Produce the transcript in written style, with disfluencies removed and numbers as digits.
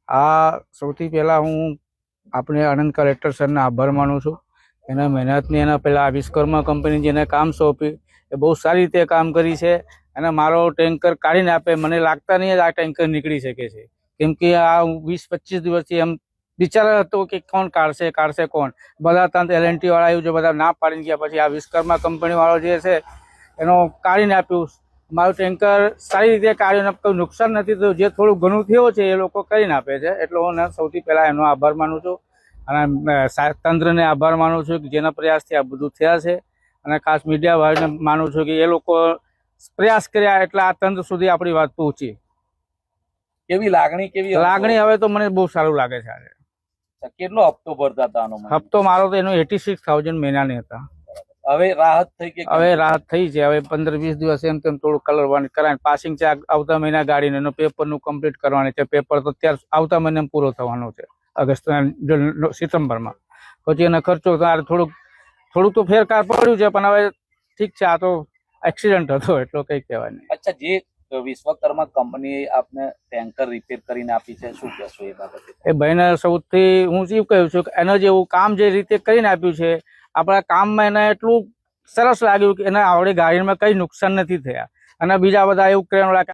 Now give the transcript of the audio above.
આ સૌથી પહેલાં હું આપણે આણંદ કલેક્ટર સરને આભાર માનું છું. એના મહેનતની એના પહેલાં વિશ્વકર્મા કંપની જેને કામ સોંપ્યું એ બહુ સારી રીતે કામ કરી છે. અને મારો ટેન્કર કાઢીને આપે, મને લાગતા નહીં આ ટેન્કર નીકળી શકે છે, કેમ કે આ 20-25 દિવસથી એમ વિચાર હતો કે કોણ કાઢશે કોણ. બધા ત્યાં LNT વાળા આવ્યું છે, બધા ના પાડીને ગયા. પછી આ વિશ્વકર્મા કંપની વાળો જે છે એનો કાઢીને આપ્યું. મારું ટેન્કર સારી રીતે કાઢીને કોઈ નુકસાન નથી થયું. જે થોડું ઘણું થયું છે એ લોકો કરીને આપે છે, એટલે હું સૌથી પહેલાં એનો આભાર માનું છું. અને તંત્રને આભાર માનું છું કે જેના પ્રયાસથી આ બધું થયા છે. અને ખાસ મીડિયા વાળાને માનું છું કે એ લોકો પ્રયાસ કર્યા એટલે આ તંત્ર સુધી આપણી વાત પહોંચી. કેવી લાગણી હવે તો મને બહુ સારું લાગે છે. આજે કેટલો હપ્તો ભરતા હતા આનો? હપ્તો મારો તો એનો 86,000 મહિનાની હતા. હવે રાહત થઈ કે? હવે રાહત થઈ છે. હવે 15-20 દિવસ એમ તેમ થોડું કલર કરાય. પાસિંગ છે આવતા મહિના ગાડીને એનો પેપરનું કમ્પ્લીટ કરવાની છે. પેપર તો અત્યારે આવતા મહિને પૂરો થવાનો છે, સપ્ટેમ્બરમાં. પછી એનો ખર્ચો થોડુંક તો ફેરફાર પડ્યું છે, પણ હવે ઠીક છે. આ તો એક્સિડન્ટ હતો એટલો કઈ કહેવાય નહીં. અચ્છા, જે વિશ્વકર્મા કંપનીએ આપને ટેન્કર રિપેર કરીને આપી છે, શું કહેશો એ બાબતે? એ ભાઈને સૌથી હું શું કહ્યું છું કે એનો જેવું કામ જે રીતે કરીને આપ્યું છે, આપણા કામમાં એને એટલું સરસ લાગ્યું કે એના આવડે ગાડીમાં કઈ નુકસાન નથી થયા. અને બીજા બધા એવું કહેવાના